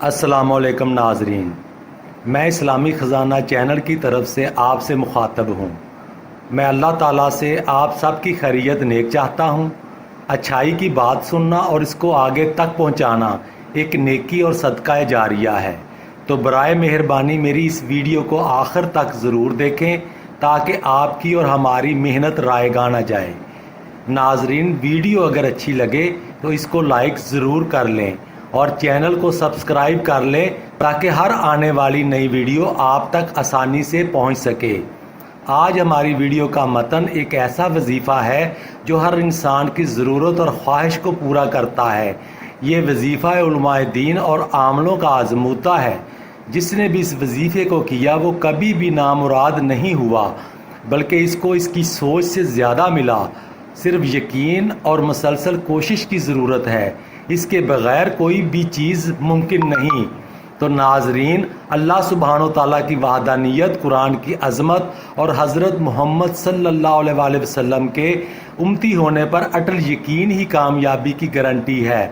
السلام علیکم ناظرین، میں اسلامی خزانہ چینل کی طرف سے آپ سے مخاطب ہوں۔ میں اللہ تعالیٰ سے آپ سب کی خیریت نیک چاہتا ہوں۔ اچھائی کی بات سننا اور اس کو آگے تک پہنچانا ایک نیکی اور صدقہ جاریہ ہے، تو برائے مہربانی میری اس ویڈیو کو آخر تک ضرور دیکھیں تاکہ آپ کی اور ہماری محنت رائگاں نہ جائے۔ ناظرین، ویڈیو اگر اچھی لگے تو اس کو لائک ضرور کر لیں اور چینل کو سبسکرائب کر لیں تاکہ ہر آنے والی نئی ویڈیو آپ تک آسانی سے پہنچ سکے۔ آج ہماری ویڈیو کا متن ایک ایسا وظیفہ ہے جو ہر انسان کی ضرورت اور خواہش کو پورا کرتا ہے۔ یہ وظیفہ علماء دین اور عاملوں کا آزمودہ ہے۔ جس نے بھی اس وظیفے کو کیا وہ کبھی بھی نامراد نہیں ہوا، بلکہ اس کو اس کی سوچ سے زیادہ ملا۔ صرف یقین اور مسلسل کوشش کی ضرورت ہے، اس کے بغیر کوئی بھی چیز ممکن نہیں۔ تو ناظرین، اللہ سبحانہ و تعالیٰ کی وحدانیت، قرآن کی عظمت اور حضرت محمد صلی اللہ علیہ وآلہ وسلم کے امتی ہونے پر اٹل یقین ہی کامیابی کی گارنٹی ہے۔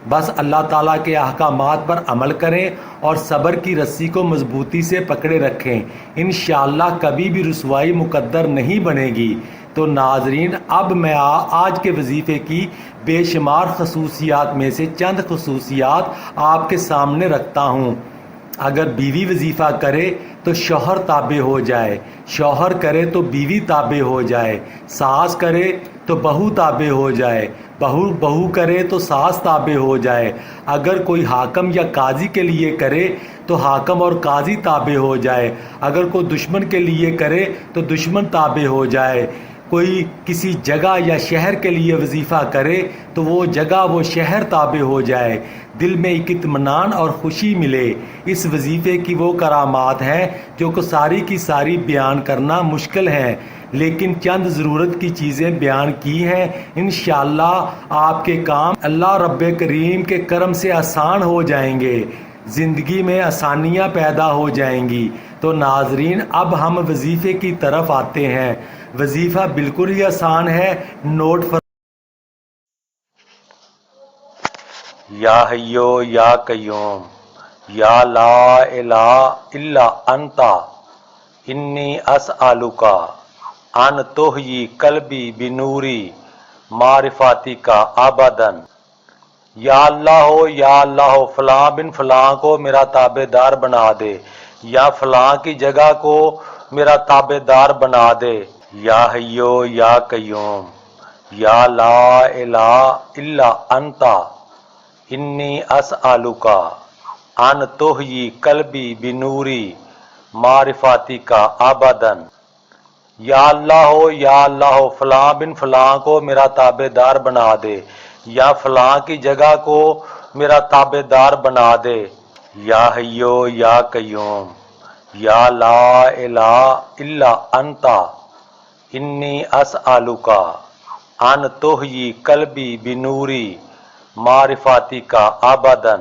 بس اللہ تعالیٰ کے احکامات پر عمل کریں اور صبر کی رسی کو مضبوطی سے پکڑے رکھیں، انشاءاللہ کبھی بھی رسوائی مقدر نہیں بنے گی۔ تو ناظرین، اب میں آج کے وظیفے کی بے شمار خصوصیات میں سے چند خصوصیات آپ کے سامنے رکھتا ہوں۔ اگر بیوی وظیفہ کرے تو شوہر تابع ہو جائے، شوہر کرے تو بیوی تابع ہو جائے، ساس کرے تو بہو تابع ہو جائے، بہو کرے تو ساس تابع ہو جائے، اگر کوئی حاکم یا قاضی کے لیے کرے تو حاکم اور قاضی تابع ہو جائے، اگر کوئی دشمن کے لیے کرے تو دشمن تابع ہو جائے، کوئی کسی جگہ یا شہر کے لیے وظیفہ کرے تو وہ جگہ وہ شہر تابع ہو جائے، دل میں ایک اطمینان اور خوشی ملے۔ اس وظیفے کی وہ کرامات ہیں جو کہ ساری کی ساری بیان کرنا مشکل ہیں، لیکن چند ضرورت کی چیزیں بیان کی ہیں۔ انشاءاللہ آپ کے کام اللہ رب کریم کے کرم سے آسان ہو جائیں گے، زندگی میں آسانیاں پیدا ہو جائیں گی۔ تو ناظرین، اب ہم وظیفے کی طرف آتے ہیں۔ وظیفہ بالکل ہی آسان ہے، نوٹ یا حیو یا قیوم یا لا الہ الا انت انی اسألک ان تحیی قلبی بنوری معرفاتی کا ابدا۔ یا اللہ فلاں بن فلاں کو میرا تابع دار بنا دے، یا فلاں کی جگہ کو میرا تابع دار بنا دے۔ یا حیو یا قیوم یا لا الہ الا انت انی اسألک ان تحیی قلبی بنوری معرفاتی کا ابدا۔ یا اللہ فلاں بن فلاں کو میرا تابع دار بنا دے، یا فلاں کی جگہ کو میرا تابع دار بنا دے۔ یا حیو یا قیوم یا لا الہ الا انت انی اسألک ان تحیی قلبی بنوری معرفاتی کا ابدا۔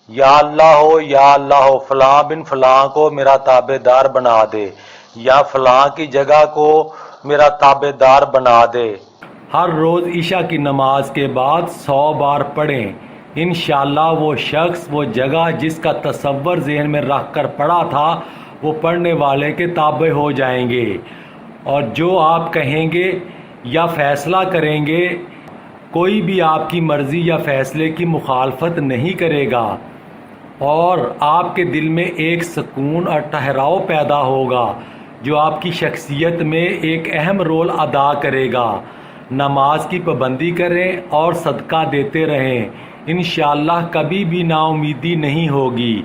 یا اللہ فلاں بن فلاں کو میرا تابع دار بنا دے، یا فلاں کی جگہ کو میرا تابع دار بنا دے۔ ہر روز عشاء کی نماز کے بعد 100 بار پڑھیں، انشاءاللہ وہ شخص، وہ جگہ جس کا تصور ذہن میں رکھ کر پڑھا تھا وہ پڑھنے والے کے تابع ہو جائیں گے، اور جو آپ کہیں گے یا فیصلہ کریں گے کوئی بھی آپ کی مرضی یا فیصلے کی مخالفت نہیں کرے گا، اور آپ کے دل میں ایک سکون اور ٹھہراؤ پیدا ہوگا جو آپ کی شخصیت میں ایک اہم رول ادا کرے گا۔ نماز کی پابندی کریں اور صدقہ دیتے رہیں، انشاءاللہ کبھی بھی نا امیدی نہیں ہوگی۔